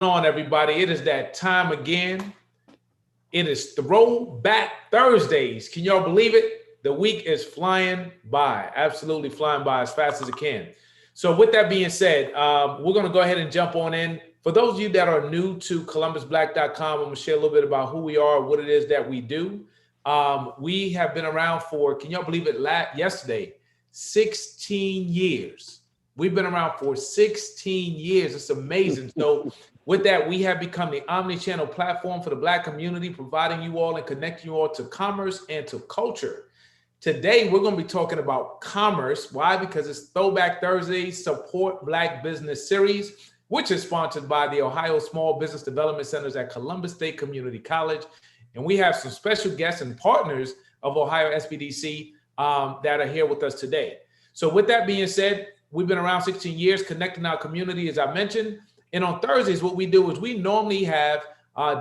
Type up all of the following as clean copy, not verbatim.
on, everybody? It is that time again. It is Throwback Thursdays. Can y'all believe it? The week is flying by, absolutely flying by as fast as it can. So, with that being said, we're going to go ahead and jump on in. For those of you that are new to ColumbusBlack.com, I'm going to share a little bit about who we are, what it is that we do. We have been around for, can y'all believe it, yesterday, 16 years. We've been around for 16 years. It's amazing. So with that, we have become the omni-channel platform for the Black community, providing you all and connecting you all to commerce and to culture. Today, we're going to be talking about commerce. Why? Because it's Throwback Thursday Support Black Business Series, which is sponsored by the Ohio Small Business Development Centers at Columbus State Community College. And we have some special guests and partners of Ohio SBDC that are here with us today. So with that being said, we've been around 16 years connecting our community, as I mentioned. And on Thursdays, what we do is we normally have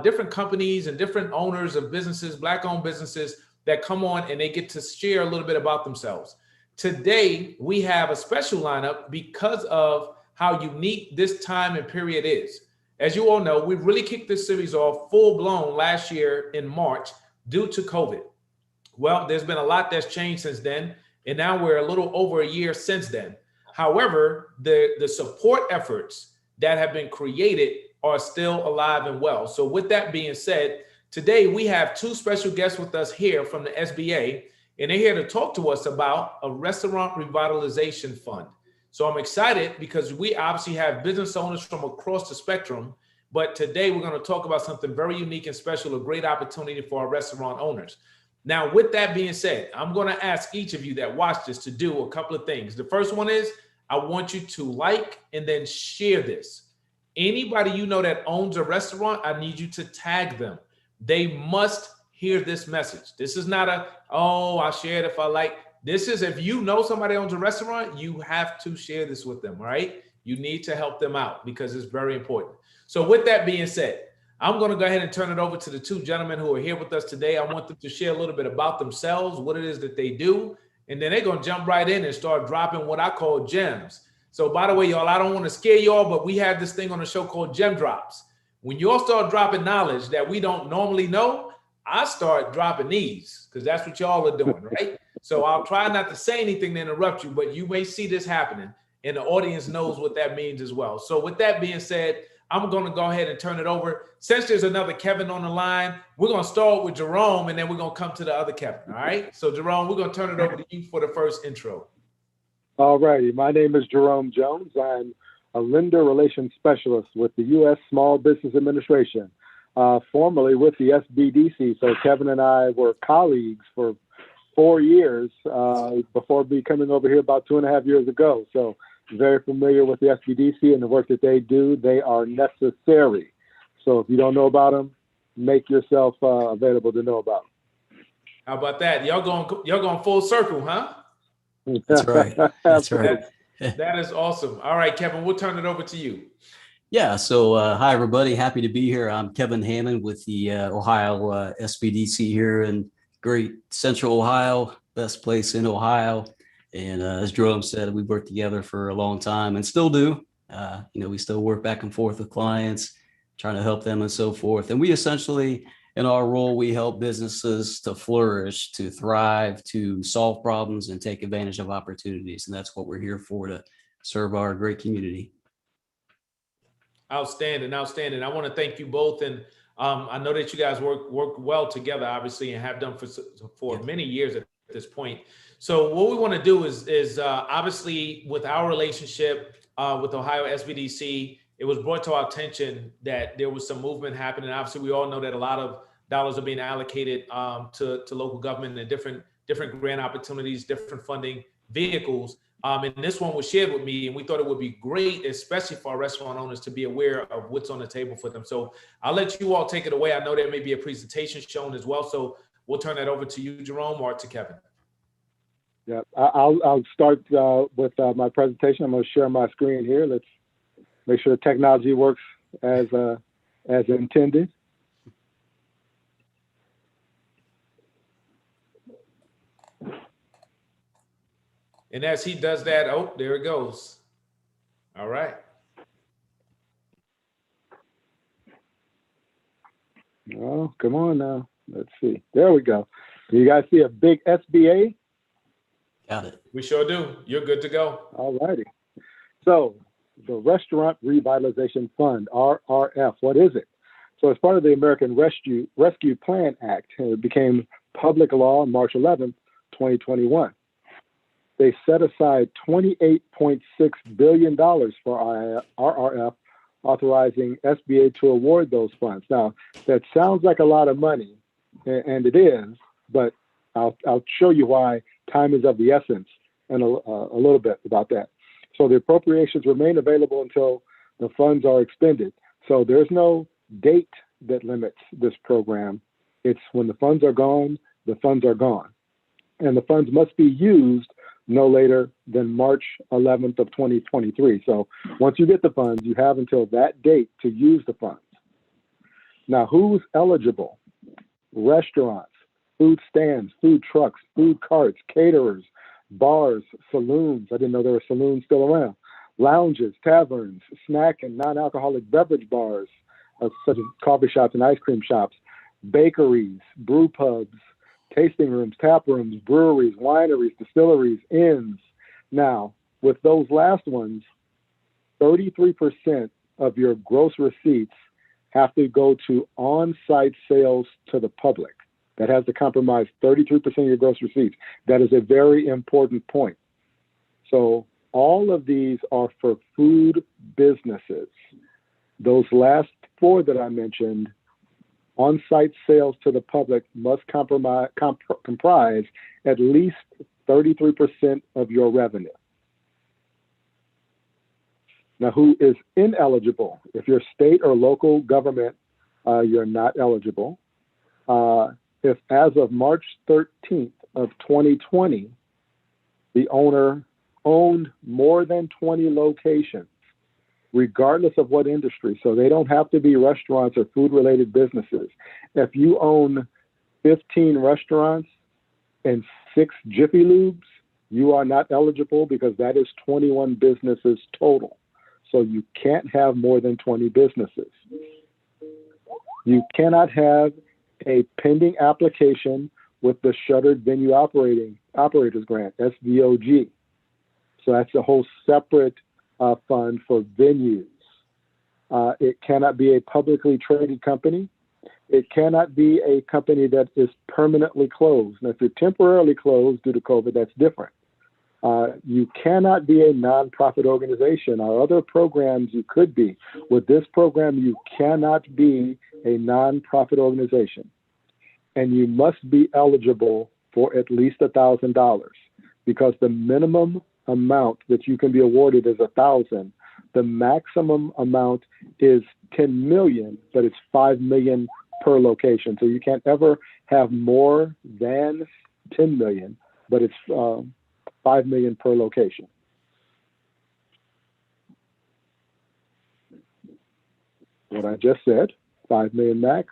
different companies and different owners of businesses, Black-owned businesses, that come on and they get to share a little bit about themselves. Today, we have a special lineup because of how unique this time and period is. As you all know, we really kicked this series off full-blown last year in March due to COVID. Well, there's been a lot that's changed since then, and now we're a little over a year since then. However, the support efforts that have been created are still alive and well. So with that being said, today we have two special guests with us here from the SBA, and they're here to talk to us about a restaurant revitalization fund. So I'm excited because we obviously have business owners from across the spectrum, but today we're going to talk about something very unique and special, a great opportunity for our restaurant owners. Now, with that being said, I'm going to ask each of you that watch this to do a couple of things. The first one is I want you to like and then share this. Anybody you know that owns a restaurant, I need you to tag them. They must hear this message. This is not I'll share it if I like. This is if you know somebody owns a restaurant, you have to share this with them, right? You need to help them out because it's very important. So with that being said, I'm going to go ahead and turn it over to the two gentlemen who are here with us today. I want them to share a little bit about themselves, what it is that they do, and then they're going to jump right in and start dropping what I call gems. So by the way, y'all, I don't want to scare y'all, but we have this thing on the show called Gem Drops. When y'all start dropping knowledge that we don't normally know, I start dropping these because that's what y'all are doing, right? So I'll try not to say anything to interrupt you, but you may see this happening and the audience knows what that means as well. So with that being said, I'm going to go ahead and turn it over. Since there's another Kevin on the line, we're going to start with Jerome and then we're going to come to the other Kevin. All right. So Jerome, we're going to turn it over to you for the first intro. All righty. My name is Jerome Jones. I'm a lender relations specialist with the U.S. Small Business Administration, formerly with the SBDC. So Kevin and I were colleagues for 4 years before becoming over here about 2.5 years ago. So very familiar with the SBDC and the work that they do. They are necessary. So if you don't know about them, make yourself available to know about them. How about that? Y'all going full circle, huh? That's right. That's right. That is awesome. All right, Kevin, we'll turn it over to you. Yeah. So hi, everybody. Happy to be here. I'm Kevin Hammond with the Ohio SBDC here in great Central Ohio, best place in Ohio. And as Jerome said, we've worked together for a long time and still do. We still work back and forth with clients, trying to help them and so forth. And we essentially, in our role, we help businesses to flourish, to thrive, to solve problems and take advantage of opportunities. And that's what we're here for, to serve our great community. Outstanding. I want to thank you both. And I know that you guys work well together, obviously, and have done for many years at this point. So what we want to do is obviously with our relationship with Ohio SBDC, it was brought to our attention that there was some movement happening. Obviously, we all know that a lot of dollars are being allocated to local government and different grant opportunities, different funding vehicles. And this one was shared with me, and we thought it would be great, especially for our restaurant owners, to be aware of what's on the table for them. So I'll let you all take it away. I know there may be a presentation shown as well. So we'll turn that over to you, Jerome, or to Kevin. Yeah, I'll start with my presentation. I'm going to share my screen here. Let's make sure the technology works as intended. And as he does that, oh, there it goes. All right. Oh, come on now. Let's see. There we go. You guys see a big SBA? Got it. We sure do. You're good to go. All righty. So the Restaurant Revitalization Fund, RRF, what is it? So as part of the American Rescue Plan Act, it became public law on March 11th, 2021. They set aside $28.6 billion for RRF, authorizing SBA to award those funds. Now, that sounds like a lot of money, and it is, but I'll show you why time is of the essence and a little bit about that. So the appropriations remain available until the funds are expended. So there's no date that limits this program. It's when the funds are gone, the funds are gone. And the funds must be used no later than March 11th of 2023. So once you get the funds, you have until that date to use the funds. Now, who's eligible? Restaurants, food stands, food trucks, food carts, caterers, bars, saloons. I didn't know there were saloons still around. Lounges, taverns, snack and non-alcoholic beverage bars, such as coffee shops and ice cream shops, bakeries, brew pubs, tasting rooms, tap rooms, breweries, wineries, distilleries, inns. Now, with those last ones, 33% of your gross receipts have to go to on-site sales to the public. That has to compromise 33% of your gross receipts. That is a very important point. So all of these are for food businesses. Those last four that I mentioned, on-site sales to the public must comprise at least 33% of your revenue. Now, who is ineligible? If you're state or local government, you're not eligible. If as of March 13th of 2020, the owner owned more than 20 locations, regardless of what industry. So they don't have to be restaurants or food-related businesses. If you own 15 restaurants and 6 Jiffy Lubes, you are not eligible because that is 21 businesses total. So you can't have more than 20 businesses. You cannot have a pending application with the Shuttered Venue Operators Grant, SVOG. So that's a whole separate fund for venues. It cannot be a publicly traded company. It cannot be a company that is permanently closed. Now, if you're temporarily closed due to COVID, that's different. You cannot be a nonprofit organization. Our other programs, you could be. With this program, you cannot be a nonprofit organization. And you must be eligible for at least $1,000 because the minimum amount that you can be awarded is $1,000. The maximum amount is $10 million, but it's $5 million per location. So you can't ever have more than $10 million, but it's $5 million per location. What I just said, 5 million max,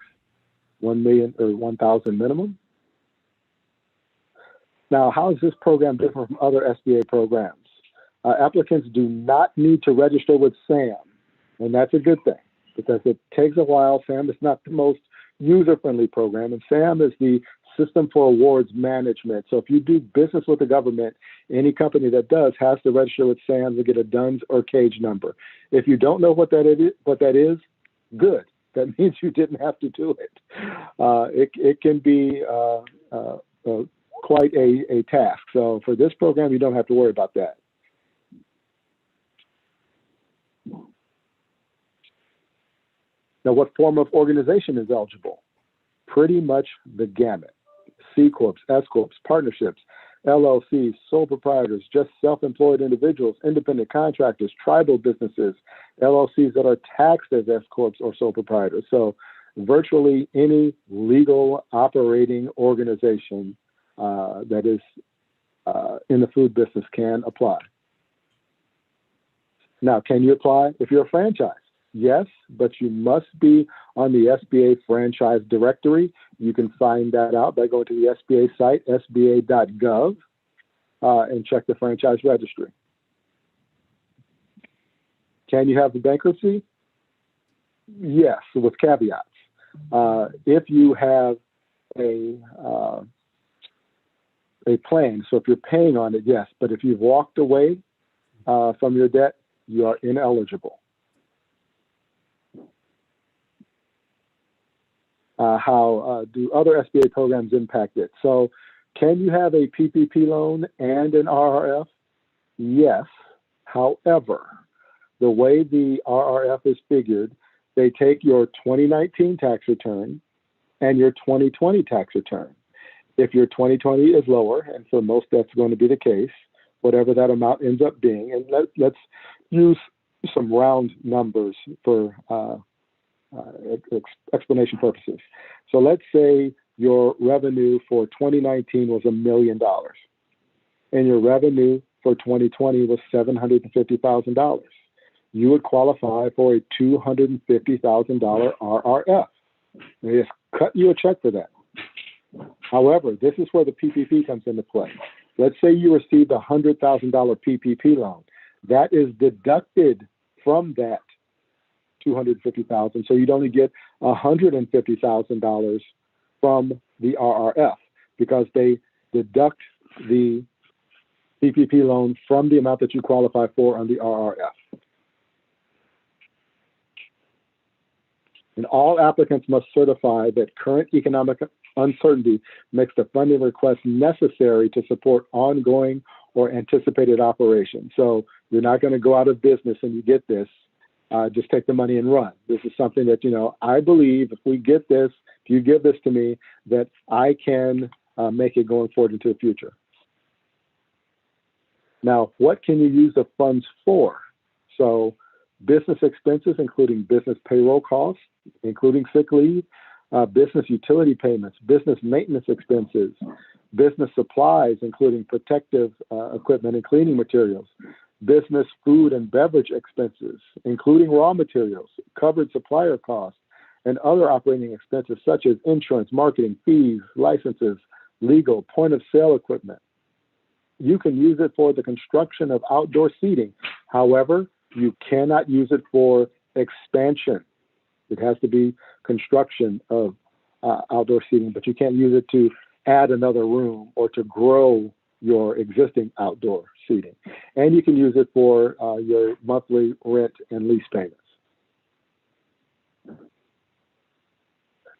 1 million or 1,000 minimum. Now, how is this program different from other SBA programs? Applicants do not need to register with SAM, and that's a good thing because it takes a while. SAM is not the most user-friendly program, and SAM is the System for Awards Management. So if you do business with the government, any company that does has to register with SAM to get a DUNS or CAGE number. If you don't know what that is, good. That means you didn't have to do it. It can be quite a task. So for this program, you don't have to worry about that. Now, what form of organization is eligible? Pretty much the gamut. C Corps, S Corps, partnerships, LLCs, sole proprietors, just self-employed individuals, independent contractors, tribal businesses, LLCs that are taxed as S Corps or sole proprietors. So virtually any legal operating organization that is in the food business can apply. Now, can you apply if you're a franchise? Yes, but you must be on the SBA franchise directory. You can find that out by going to the SBA site, sba.gov, and check the franchise registry. Can you have the bankruptcy? Yes, with caveats. if you have a plan, so if you're paying on it, yes, but if you've walked away from your debt, you are ineligible. How do other SBA programs impact it? So can you have a PPP loan and an RRF? Yes. However, the way the RRF is figured, they take your 2019 tax return and your 2020 tax return. If your 2020 is lower, and for most that's going to be the case, whatever that amount ends up being, and let's use some round numbers for explanation purposes. So let's say your revenue for 2019 was $1 million, and your revenue for 2020 was $750,000. You would qualify for a $250,000 RRF. They just cut you a check for that. However, this is where the PPP comes into play. Let's say you received a $100,000 PPP loan. That is deducted from that $250,000. So you'd only get $150,000 from the RRF because they deduct the PPP loan from the amount that you qualify for on the RRF. And all applicants must certify that current economic uncertainty makes the funding request necessary to support ongoing or anticipated operations. So you're not going to go out of business and you get this, just take the money and run. This is something that, I believe if we get this, if you give this to me, that I can make it going forward into the future. Now, what can you use the funds for? So business expenses, including business payroll costs, including sick leave, business utility payments, business maintenance expenses, business supplies, including protective equipment and cleaning materials, business food and beverage expenses, including raw materials, covered supplier costs, and other operating expenses such as insurance, marketing, fees, licenses, legal, point of sale equipment. You can use it for the construction of outdoor seating. However, you cannot use it for expansion. It has to be construction of outdoor seating, but you can't use it to add another room or to grow your existing outdoor seating. And you can use it for your monthly rent and lease payments.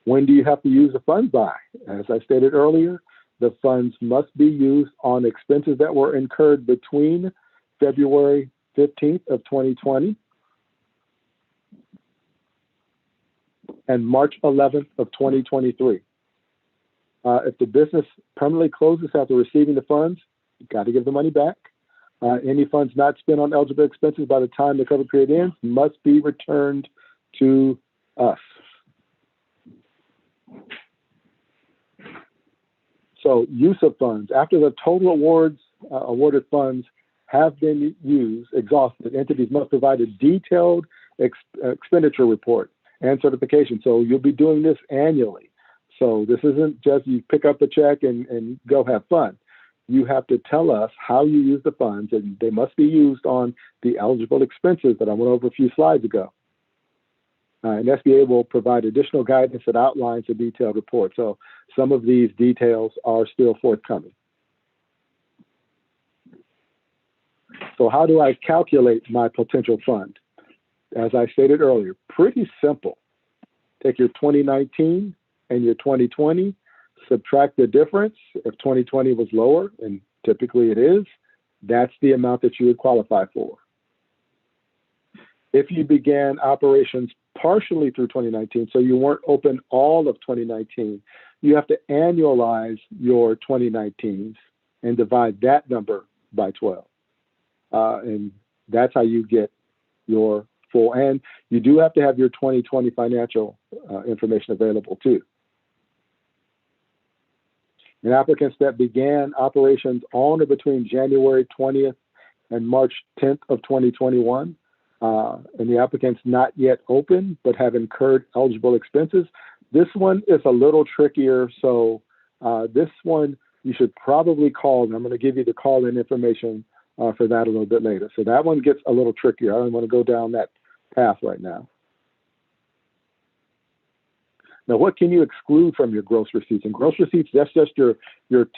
When do you have to use the funds by? As I stated earlier, the funds must be used on expenses that were incurred between February 15th of 2020 and March 11th of 2023. If the business permanently closes after receiving the funds, you've got to give the money back. Any funds not spent on eligible expenses by the time the covered period ends must be returned to us. So use of funds. After the total awarded funds have been used, exhausted, entities must provide a detailed expenditure report and certification. So you'll be doing this annually. So this isn't just you pick up a check and go have fun. You have to tell us how you use the funds, and they must be used on the eligible expenses that I went over a few slides ago. And SBA will provide additional guidance that outlines a detailed report. So some of these details are still forthcoming. So how do I calculate my potential fund? As I stated earlier, pretty simple. Take your 2019 and your 2020, subtract the difference. If 2020 was lower, and typically it is, that's the amount that you would qualify for. If you began operations partially through 2019, so you weren't open all of 2019, you have to annualize your 2019s and divide that number by 12. And that's how you get your full. And you do have to have your 2020 financial information available too. And applicants that began operations on or between January 20th and March 10th of 2021, and the applicant's not yet open but have incurred eligible expenses, this one is a little trickier. So this one you should probably call, and I'm going to give you the call-in information for that a little bit later. So that one gets a little trickier. I don't want to go down that path right now. Now, what can you exclude from your gross receipts? And gross receipts, that's just your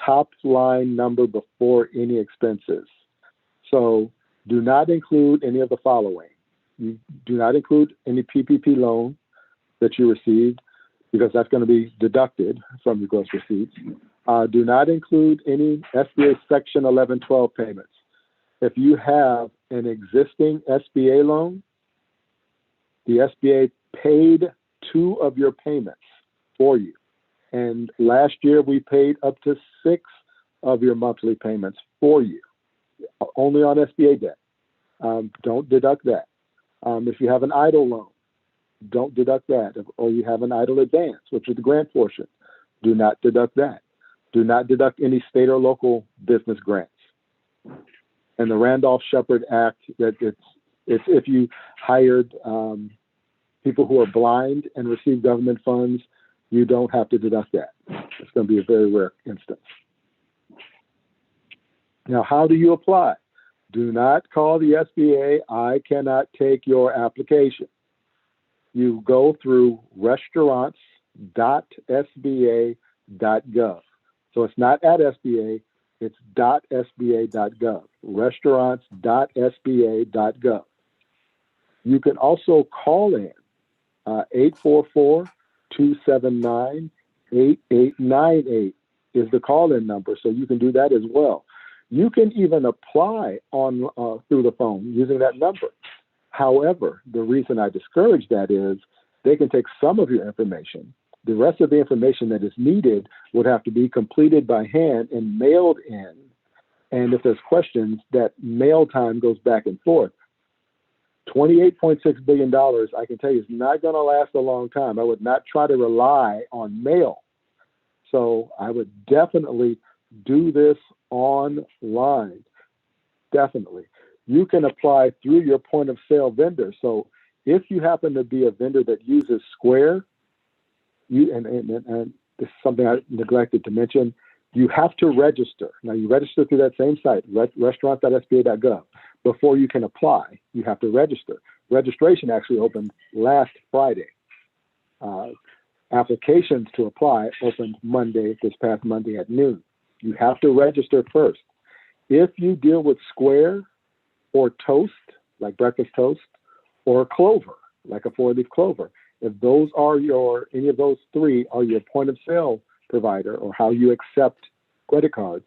top line number before any expenses. So do not include any of the following. You do not include any PPP loan that you received, because that's going to be deducted from your gross receipts. Do not include any SBA Section 1112 payments. If you have an existing SBA loan, the SBA paid 2 of your payments for you. And last year we paid up to 6 of your monthly payments for you, only on SBA debt. Don't deduct that. If you have an idle loan, don't deduct that. Or you have an idle advance, which is the grant portion, do not deduct that. Do not deduct any state or local business grants. And the Randolph-Shepard Act, that it's if you hired people who are blind and receive government funds, you don't have to deduct that. It's going to be a very rare instance. Now, how do you apply? Do not call the SBA. I cannot take your application. You go through restaurants.sba.gov. So it's not at SBA, it's .sba.gov, restaurants.sba.gov. You can also call in 844-279-8898 is the call-in number, so you can do that as well. You can even apply on through the phone using that number. However, the reason I discourage that is they can take some of your information. The rest of the information that is needed would have to be completed by hand and mailed in. And if there's questions, that mail time goes back and forth. $28.6 billion, I can tell you, is not going to last a long time. I would not try to rely on mail. So I would definitely do this online. Definitely. You can apply through your point of sale vendor. So if you happen to be a vendor that uses Square, and this is something I neglected to mention, you have to register. Now, you register through that same site, restaurant.sba.gov. Before you can apply, you have to register. Registration actually opened last Friday. Applications to apply opened this past Monday at noon. You have to register first. If you deal with Square or Toast, like breakfast toast, or Clover, like a 4-leaf clover, if those are any of those 3 are your point of sale provider or how you accept credit cards,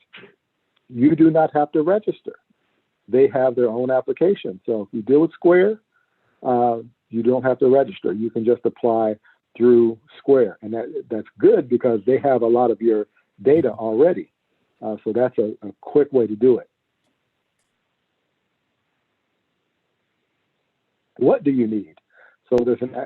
you do not have to register. They have their own application. So if you deal with Square, you don't have to register. You can just apply through Square. And that's good because they have a lot of your data already. So that's a quick way to do it. What do you need? So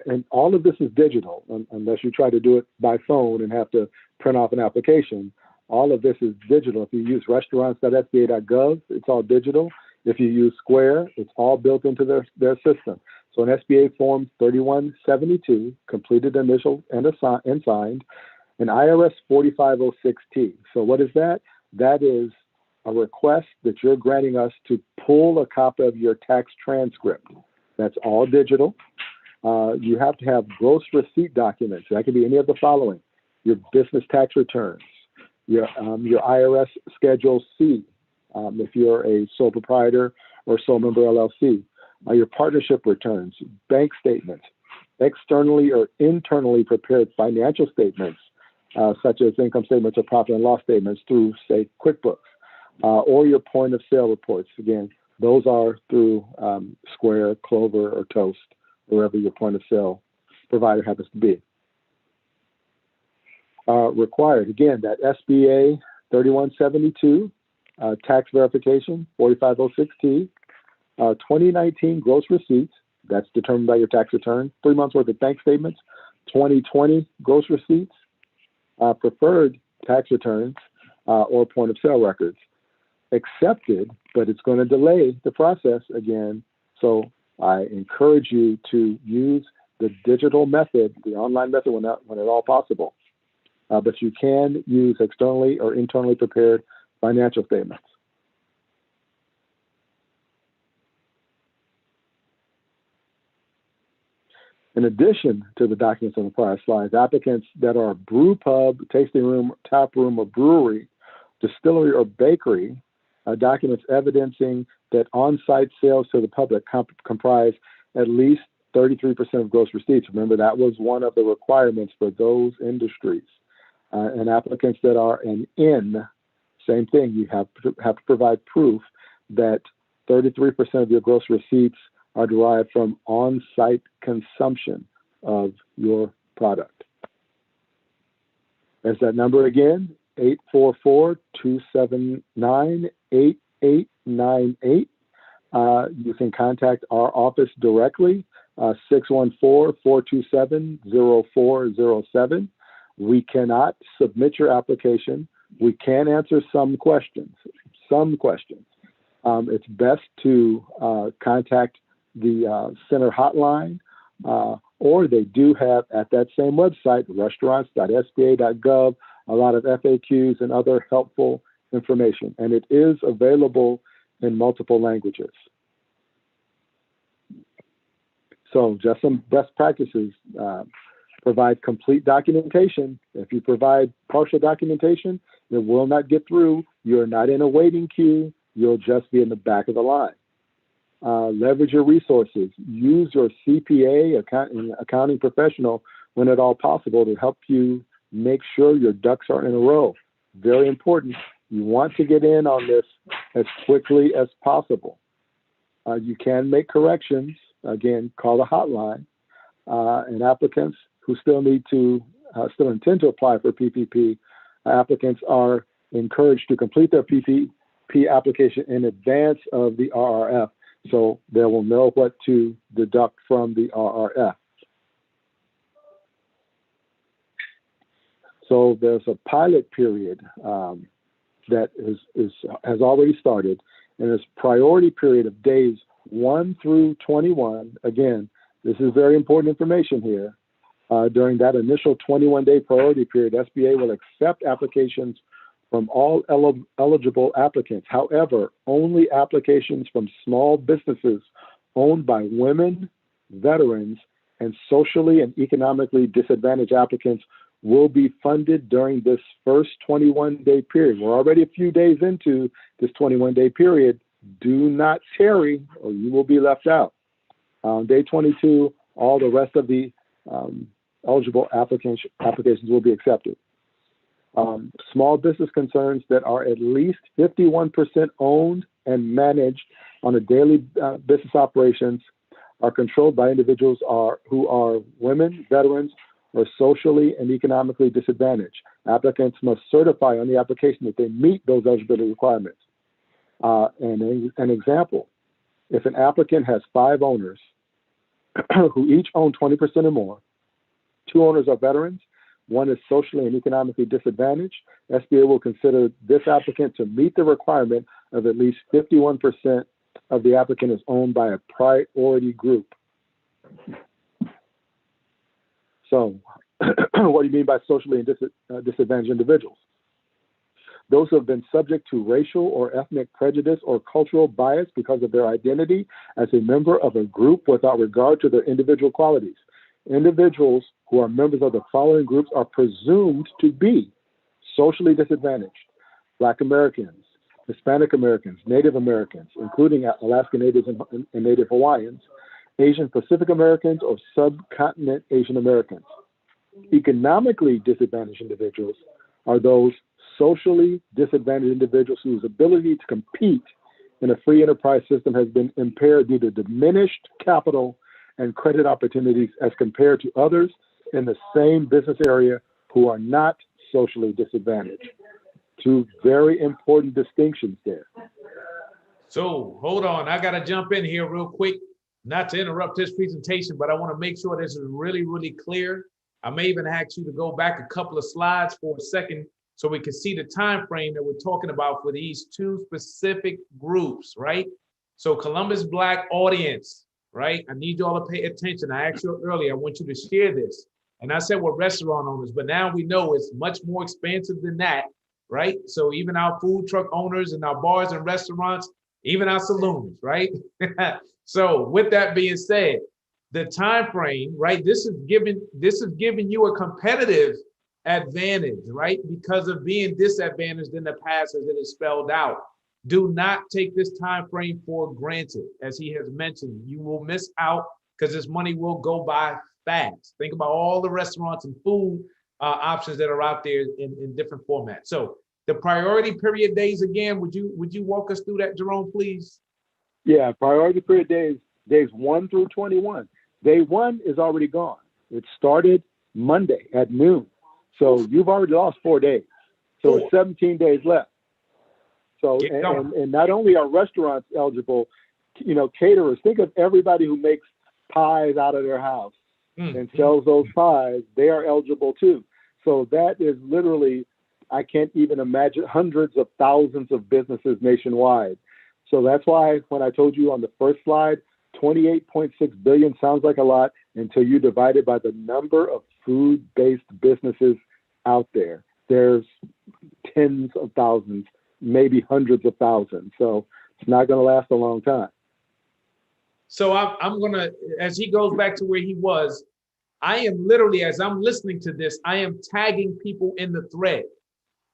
and all of this is digital, unless you try to do it by phone and have to print off an application. All of this is digital. If you use restaurants.sba.gov, it's all digital. If you use Square, it's all built into their system. So an SBA Form 3172, completed, initial, and signed, an IRS 4506T. So what is that? That is a request that you're granting us to pull a copy of your tax transcript. That's all digital. You have to have gross receipt documents. That could be any of the following: your business tax returns, your IRS Schedule C, if you're a sole proprietor or sole member LLC, your partnership returns, bank statements, externally or internally prepared financial statements, such as income statements or profit and loss statements through, say, QuickBooks, or your point of sale reports. Again, those are through Square, Clover, or Toast, wherever your point of sale provider happens to be. Required, again, that SBA 3172 tax verification, 4506T, 2019 gross receipts, that's determined by your tax return, 3 months worth of bank statements, 2020 gross receipts, preferred tax returns, or point of sale records. Accepted, but it's going to delay the process again. So I encourage you to use the digital method, the online method, when at all possible. But you can use externally or internally prepared financial statements. In addition to the documents on the prior slides, applicants that are brew pub, tasting room, tap room, or brewery, distillery, or bakery, documents evidencing that on-site sales to the public comprise at least 33% of gross receipts. Remember, that was one of the requirements for those industries. And applicants that are an in, same thing, you have to provide proof that 33% of your gross receipts are derived from on-site consumption of your product. There's that number again, 844-279-8898. You can contact our office directly, 614-427-0407. We cannot submit your application. We can answer some questions. It's best to contact the center hotline, or they do have at that same website, restaurants.sba.gov, a lot of FAQs and other helpful information, and it is available in multiple languages. So just some best practices. Provide complete documentation. If you provide partial documentation, it will not get through. You're not in a waiting queue. You'll just be in the back of the line. Leverage your resources. Use your CPA, accounting professional, when at all possible, to help you make sure your ducks are in a row. Very important. You want to get in on this as quickly as possible. You can make corrections. Again, call the hotline. And applicants who still intend to apply for PPP, applicants are encouraged to complete their PPP application in advance of the RRF, so they will know what to deduct from the RRF. So there's a pilot period that has already started, and this priority period of days 1 through 21. Again, this is very important information here. During that initial 21-day priority period, SBA will accept applications from all eligible applicants. However, only applications from small businesses owned by women, veterans, and socially and economically disadvantaged applicants will be funded during this first 21-day period. We're already a few days into this 21-day period. Do not tarry or you will be left out. Day 22, all the rest of the eligible applications will be accepted. Small business concerns that are at least 51% owned and managed on a daily business operations are controlled by individuals who are women, veterans, or socially and economically disadvantaged. Applicants must certify on the application that they meet those eligibility requirements. And an example, if an applicant has 5 owners who each own 20% or more, 2 owners are veterans, 1 is socially and economically disadvantaged, SBA will consider this applicant to meet the requirement of at least 51% of the applicant is owned by a priority group. So what do you mean by socially and disadvantaged individuals? Those who have been subject to racial or ethnic prejudice or cultural bias because of their identity as a member of a group without regard to their individual qualities. Individuals who are members of the following groups are presumed to be socially disadvantaged: Black Americans, Hispanic Americans, Native Americans, including Alaska Natives and Native Hawaiians, Asian Pacific Americans, or subcontinent Asian Americans. Economically disadvantaged individuals are those socially disadvantaged individuals whose ability to compete in a free enterprise system has been impaired due to diminished capital and credit opportunities as compared to others in the same business area who are not socially disadvantaged. 2 very important distinctions there. So hold on, I gotta jump in here real quick, not to interrupt this presentation, but I wanna make sure this is really, really clear. I may even ask you to go back a couple of slides for a second so we can see the time frame that we're talking about for these 2 specific groups, right? So Columbus Black audience, right? I need you all to pay attention. I asked you earlier, I want you to share this. And I said we're restaurant owners, but now we know it's much more expansive than that, right? So even our food truck owners and our bars and restaurants, even our saloons, right? So with that being said, the time frame, right? This is giving you a competitive advantage, right? Because of being disadvantaged in the past, as it is spelled out. Do not take this time frame for granted. As he has mentioned, you will miss out because this money will go by fast. Think about all the restaurants and food options that are out there in different formats. So the priority period days again, would you walk us through that, Jerome, please? Yeah, priority period days 1 through 21. Day 1 is already gone. It started Monday at noon. So you've already lost 4 days. So it's 17 days left. So, and not only are restaurants eligible, caterers, think of everybody who makes pies out of their house and sells those pies, they are eligible too. So that is literally, I can't even imagine, hundreds of thousands of businesses nationwide. So that's why when I told you on the first slide, 28.6 billion sounds like a lot until you divide it by the number of food-based businesses out there. There's tens of thousands, maybe hundreds of thousands. So it's not going to last a long time. So I'm going to, as he goes back to where he was, I am literally, as I'm listening to this, I am tagging people in the thread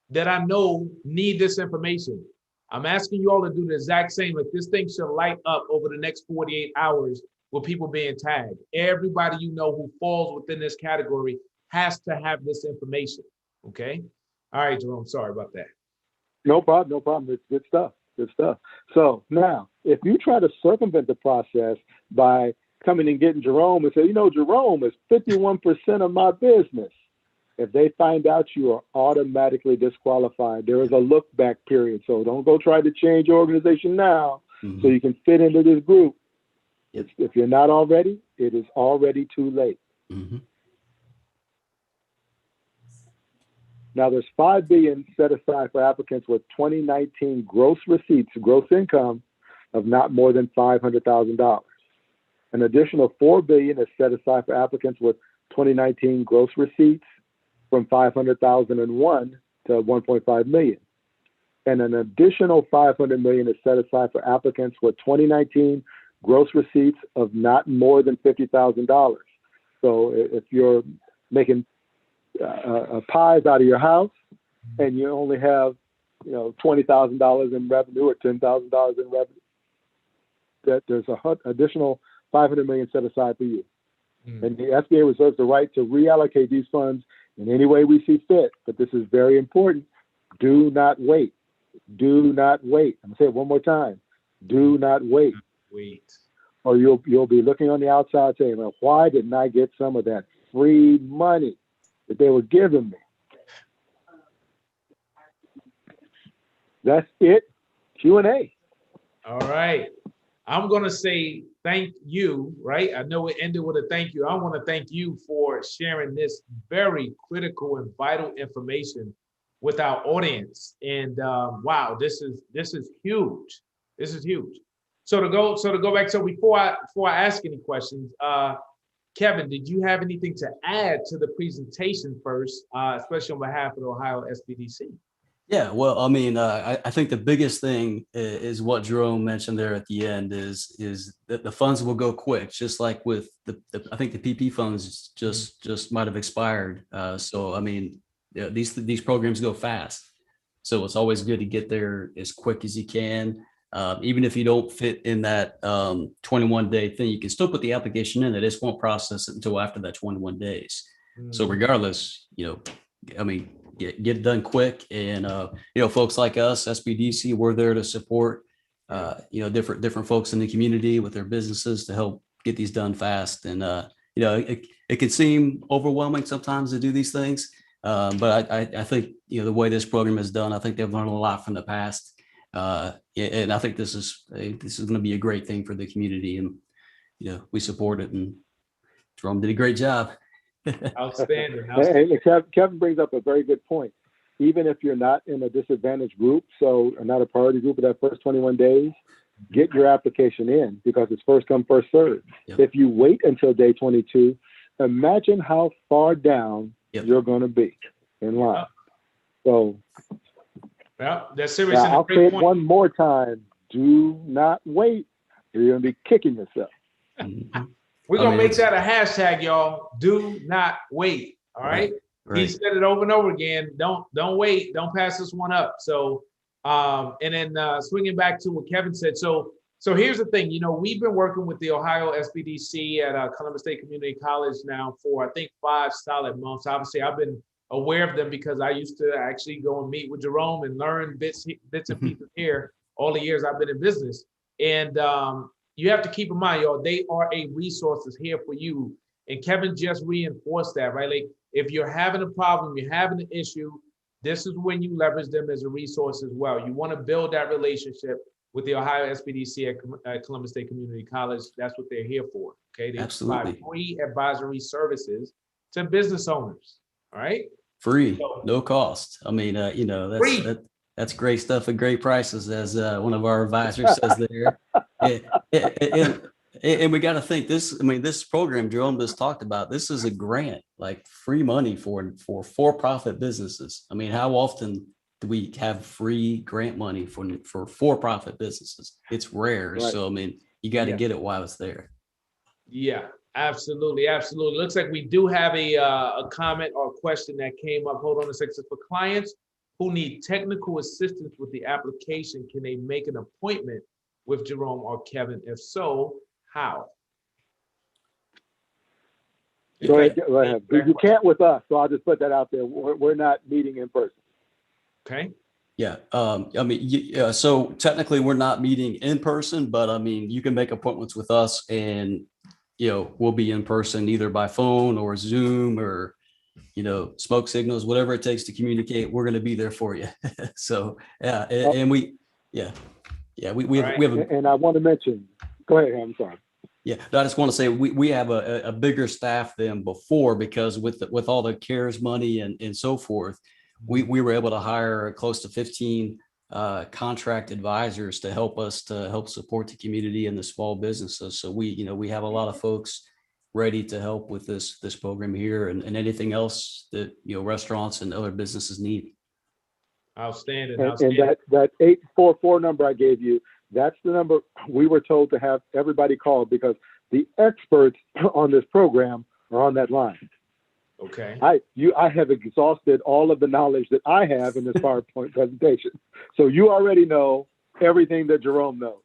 that I know need this information. I'm asking you all to do the exact same. Like, this thing should light up over the next 48 hours with people being tagged. Everybody you know who falls within this category has to have this information. Okay. All right, Jerome. Sorry about that. No problem. No problem. It's good stuff. Good stuff. So now, if you try to circumvent the process by coming and getting Jerome and say, Jerome is 51% of my business. If they find out, you are automatically disqualified. There is a look back period. So don't go try to change your organization now so you can fit into this group. If you're not already, it is already too late. Now there's $5 billion set aside for applicants with 2019 gross receipts, gross income of not more than $500,000. An additional $4 billion is set aside for applicants with 2019 gross receipts from 500,001 to 1.5 million. And an additional 500 million is set aside for applicants with 2019 gross receipts of not more than $50,000. So if you're making pies out of your house and you only have, $20,000 in revenue or $10,000 in revenue, that there's an additional 500 million set aside for you. And the SBA reserves the right to reallocate these funds in any way we see fit. But this is very important. Do not wait. Do not wait. I'm going to say it one more time. Do not wait. Or you'll be looking on the outside saying, well, why didn't I get some of that free money that they were giving me? That's it. Q&A. All right. I'm going to say thank you, right? I know it ended with a thank you. I want to thank you for sharing this very critical and vital information with our audience. And wow, this is huge. This is huge. So to go back, so before I ask any questions, Kevin, did you have anything to add to the presentation first, especially on behalf of the Ohio SBDC? Yeah, well, I mean, I think the biggest thing is what Jerome mentioned there at the end is that the funds will go quick, just like with I think the PP funds just might have expired. So I mean, these programs go fast, so it's always good to get there as quick as you can. Even if you don't fit in that 21-day thing, you can still put the application in. It just won't process it until after that 21 days. So regardless, I mean, get it done quick. And, folks like us, SBDC, we're there to support, different folks in the community with their businesses to help get these done fast. And, it can seem overwhelming sometimes to do these things. But I think, the way this program is done, I think they've learned a lot from the past. And I think this is going to be a great thing for the community, and we support it. And Jerome did a great job. Outstanding. And Kevin brings up a very good point. Even if you're not in a disadvantaged group, so not a priority group of that first 21 days, get your application in because it's first come, first served. Yep. If you wait until day 22, imagine how far down you're going to be in line. So. Well, that's serious. I'll say it one more time. Do not wait. You're going to be kicking yourself. We're I gonna mean, make that a hashtag, y'all. Do not wait. All right. He right. said it over and over again. Don't wait. Don't pass this one up. So, and then swinging back to what Kevin said. So here's the thing. We've been working with the Ohio SBDC at Columbus State Community College now for I think 5 solid months. Obviously, I've been aware of them because I used to actually go and meet with Jerome and learn bits and pieces here all the years I've been in business. And you have to keep in mind, y'all, they are a resources here for you. And Kevin just reinforced that, right? Like if you're having a problem, you're having an issue, this is when you leverage them as a resource as well. You want to build that relationship with the Ohio SBDC at Columbus State Community College. That's what they're here for. Okay. They Absolutely. provide free advisory services to business owners. All right. Free, So, no cost. I mean, that's great stuff at great prices, as one of our advisors says there. And we got to think this. I mean, this program Jerome just talked about. This is a grant, like free money for-profit businesses. I mean, how often do we have free grant money for for-profit businesses? It's rare. Right. So I mean, you got to get it while it's there. Yeah. Absolutely. Absolutely. Looks like we do have a comment or a question that came up. Hold on a second. For clients who need technical assistance with the application, can they make an appointment with Jerome or Kevin? If so, how? Go ahead. You can't with us, so I'll just put that out there. We're not meeting in person. Okay. Yeah. I mean, so technically we're not meeting in person, but I mean, you can make appointments with us and we'll be in person either by phone or Zoom or, smoke signals, whatever it takes to communicate. We're going to be there for you. So, yeah. And we have, and I want to mention, go ahead. I'm sorry. Yeah. I just want to say we have a bigger staff than before because with all the CARES money and so forth, we were able to hire close to 15 contract advisors to help support the community and the small businesses. So we have a lot of folks ready to help with this program here and anything else that restaurants and other businesses need. Outstanding. And that 844 number I gave you, that's the number we were told to have everybody call because the experts on this program are on that line. Okay. I have exhausted all of the knowledge that I have in this PowerPoint presentation. So you already know everything that Jerome knows.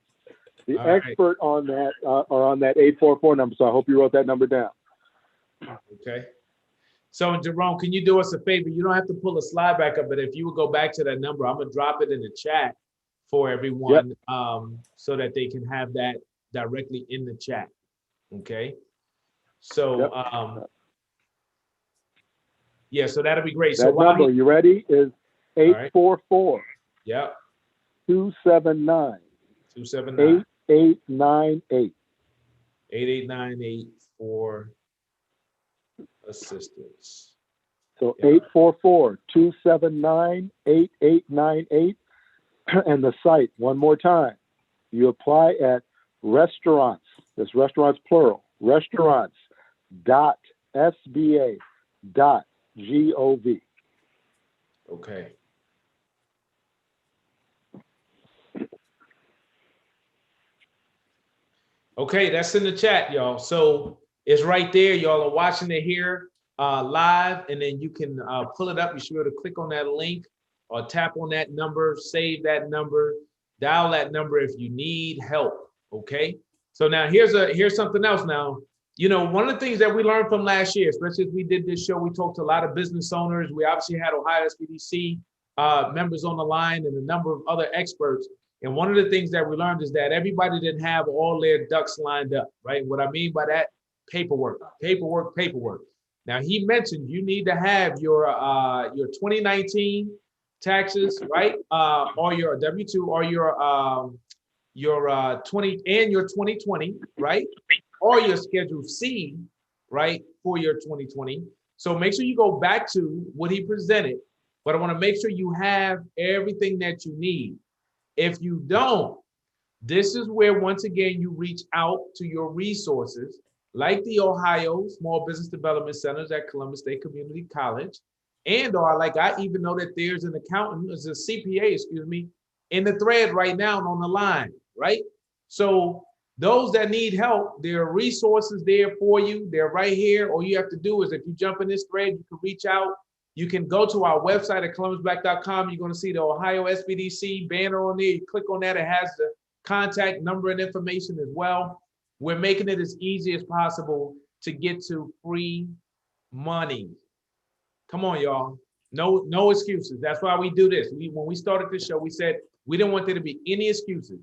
The expert on that are on that 844 number. So I hope you wrote that number down. Okay. So Jerome, can you do us a favor? You don't have to pull a slide back up, but if you would go back to that number, I'm gonna drop it in the chat for everyone, so that they can have that directly in the chat. Okay. So yeah, so that'll be great. That number, you ready? Is 844. Yeah. 279. 8898. 8898 for assistance. So 844-279-8898. And the site, one more time. You apply at restaurants, this restaurants plural, restaurants.sba.gov. Okay. Okay, that's in the chat, y'all. So it's right there. Y'all are watching it here live, and then you can pull it up. You should be able to click on that link or tap on that number, save that number, dial that number if you need help. Okay. So now here's something else. Now, one of the things that we learned from last year, especially as we did this show, we talked to a lot of business owners. We obviously had Ohio SBDC members on the line and a number of other experts. And one of the things that we learned is that everybody didn't have all their ducks lined up, right? What I mean by that, paperwork. Now he mentioned you need to have your 2019 taxes, right? Or your W-2 or your 20 and your 2020, right? Or your Schedule C, right? For your 2020. So make sure you go back to what he presented, but I want to make sure you have everything that you need. If you don't, this is where, once again, you reach out to your resources, like the Ohio Small Business Development Centers at Columbus State Community College, or like I even know that there's an accountant, there's a CPA, in the thread right now and on the line, right? So those that need help, there are resources there for you. They're right here. All you have to do is if you jump in this thread, you can reach out. You can go to our website at columbusblack.com. You're going to see the Ohio SBDC banner on there. You click on that. It has the contact number and information as well. We're making it as easy as possible to get to free money. Come on, y'all. No excuses. That's why we do this. When we started this show, we said we didn't want there to be any excuses,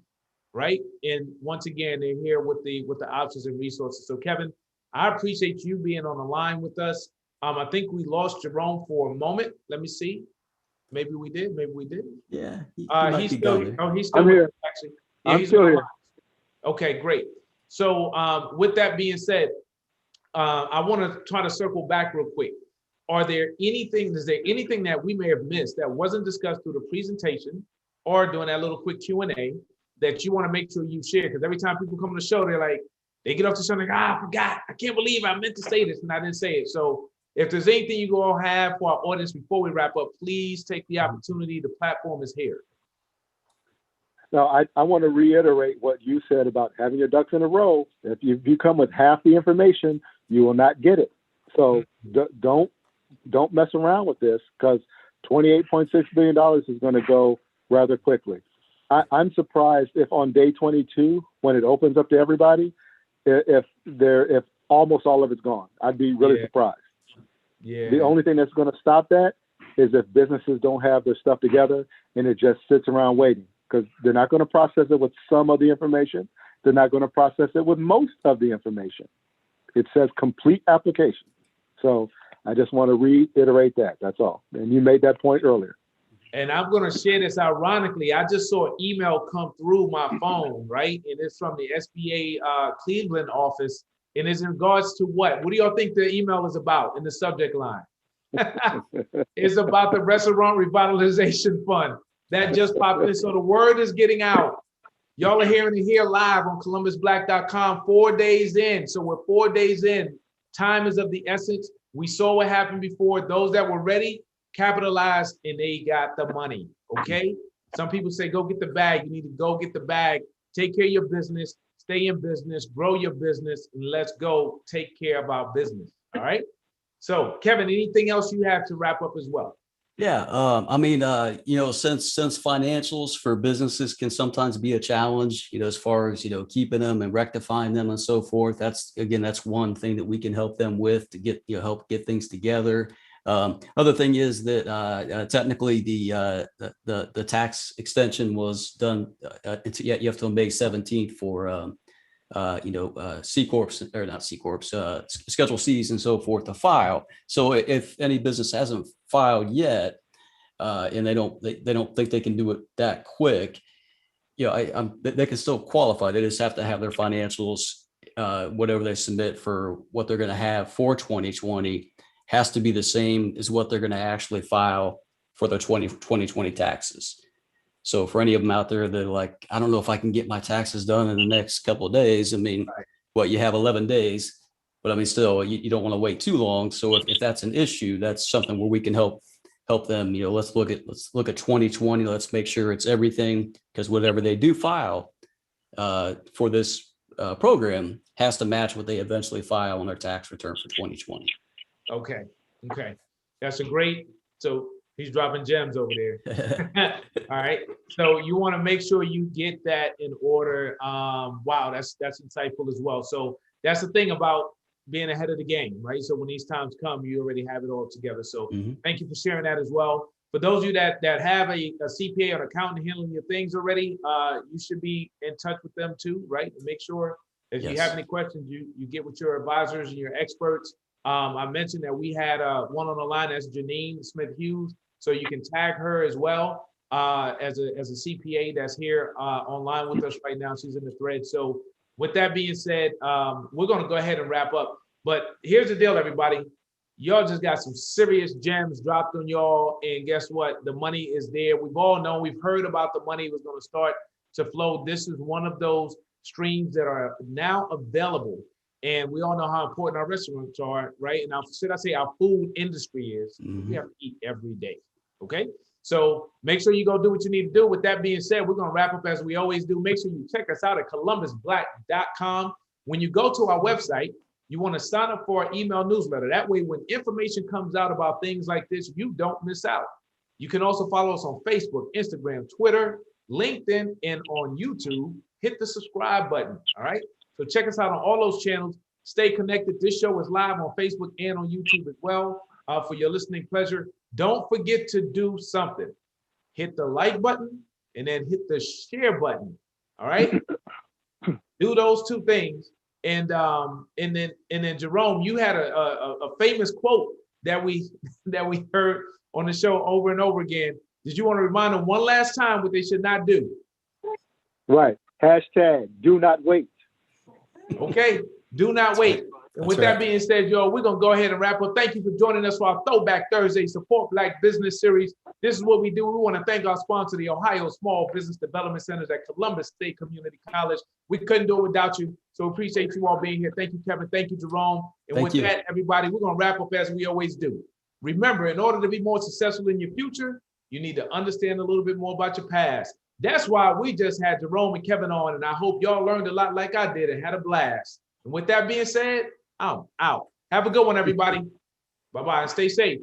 right? And once again, they're here with the options and resources. So Kevin, I appreciate you being on the line with us. I think we lost Jerome for a moment. Let me see. Maybe we did. Maybe we didn't. Yeah. He's still I'm here. Actually. Yeah, I'm still here. Okay, great. So with that being said, I want to try to circle back real quick. Is there anything that we may have missed that wasn't discussed through the presentation or during that little quick Q&A that you want to make sure you share? Because every time people come on the show, they get off the show and I forgot. I can't believe I meant to say this and I didn't say it. So if there's anything you all have for our audience before we wrap up, please take the opportunity. The platform is here. Now, I want to reiterate what you said about having your ducks in a row. If you come with half the information, you will not get it. So don't mess around with this, because $28.6 billion is going to go rather quickly. I'm surprised if on day 22, when it opens up to everybody, if almost all of it's gone. I'd be really surprised. Yeah. The only thing that's going to stop that is if businesses don't have their stuff together and it just sits around waiting, because they're not going to process it with some of the information. They're not going to process it with most of the information. It says complete application. So I just want to reiterate that. That's all. And you made that point earlier. And I'm going to share this ironically. I just saw an email come through my phone, right? And it's from the SBA Cleveland office. And it's in regards to what? What do y'all think the email is about in the subject line? It's about the Restaurant Revitalization Fund. That just popped in. So the word is getting out. Y'all are hearing it here live on columbusblack.com 4 days in. So we're 4 days in. Time is of the essence. We saw what happened before. Those that were ready capitalized and they got the money. Okay. Some people say, go get the bag. You need to go get the bag. Take care of your business. Stay in business. Grow your business. And let's go take care of our business. All right. So Kevin, anything else you have to wrap up as well? Yeah, since financials for businesses can sometimes be a challenge, as far as, keeping them and rectifying them and so forth. That's one thing that we can help them with to get, help get things together. Other thing is that technically the tax extension was done. You have till May 17th for C corps or not C corps, Schedule Cs and so forth to file. So if any business hasn't filed yet, and they don't think they can do it that quick, they can still qualify. They just have to have their financials, whatever they submit for what they're going to have for 2020 has to be the same as what they're going to actually file for their 2020 taxes. So for any of them out there that are like, I don't know if I can get my taxes done in the next couple of days. I mean, you have 11 days, but I mean, still, you don't want to wait too long. So if that's an issue, that's something where we can help them. Let's look at 2020. Let's make sure it's everything, because whatever they do file for this program has to match what they eventually file on their tax return for 2020. Okay. That's a great. So he's dropping gems over there. All right. So you want to make sure you get that in order. Wow, that's insightful as well. So that's the thing about being ahead of the game, right? So when these times come, you already have it all together. So Thank you for sharing that as well. For those of you that have a CPA or accountant handling your things already, you should be in touch with them too, right? And make sure if you have any questions, you get with your advisors and your experts. I mentioned that we had one on the line, that's Janine Smith-Hughes. So you can tag her as well as a CPA that's here online with us right now. She's in the thread. So with that being said, we're going to go ahead and wrap up. But here's the deal, everybody. Y'all just got some serious gems dropped on y'all. And guess what? The money is there. We've all known, we've heard about the money was going to start to flow. This is one of those streams that are now available. And we all know how important our restaurants are, right? And our food industry is. We have to eat every day. Okay. So make sure you go do what you need to do. With that being said, we're going to wrap up as we always do. Make sure you check us out at columbusblack.com. When you go to our website, you want to sign up for our email newsletter. That way, when information comes out about things like this, you don't miss out. You can also follow us on Facebook, Instagram, Twitter, LinkedIn, and on YouTube. Hit the subscribe button, all right? So check us out on all those channels. Stay connected. This show is live on Facebook and on YouTube as well for your listening pleasure. Don't forget to do something. Hit the like button and then hit the share button, all right? Do those two things. And then Jerome, you had a famous quote that we heard on the show over and over again. Did you want to remind them one last time what they should not do? Right. Hashtag do not wait. Okay. Do not wait. And with that being said, y'all, we're going to go ahead and wrap up. Thank you for joining us for our Throwback Thursday Support Black Business Series. This is what we do. We want to thank our sponsor, the Ohio Small Business Development Centers at Columbus State Community College. We couldn't do it without you. So appreciate you all being here. Thank you, Kevin. Thank you, Jerome. And with that, everybody, we're going to wrap up as we always do. Remember, in order to be more successful in your future, you need to understand a little bit more about your past. That's why we just had Jerome and Kevin on, and I hope y'all learned a lot like I did and had a blast. And with that being said, I'm out. Have a good one, everybody. Bye-bye, and stay safe.